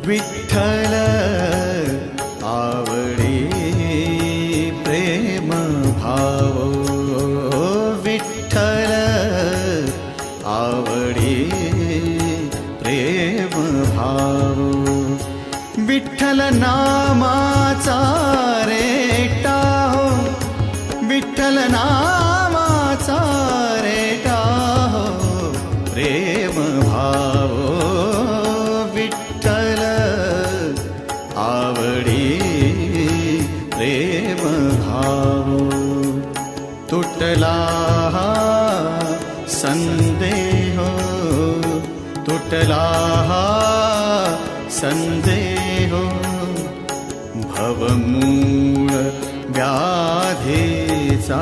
विठ्ठल आवडी प्रेम भाव, विठ्ठल आवडी प्रेम भाव, विठ्ठल नामाचा रेटा हो, विठ्ठल नामाचा रेटा हो प्रेम भाव, विठ्ठल आवडी प्रेम भाव. तुटला संदेह, तुटला संदेह, भवमूळ व्याधीचा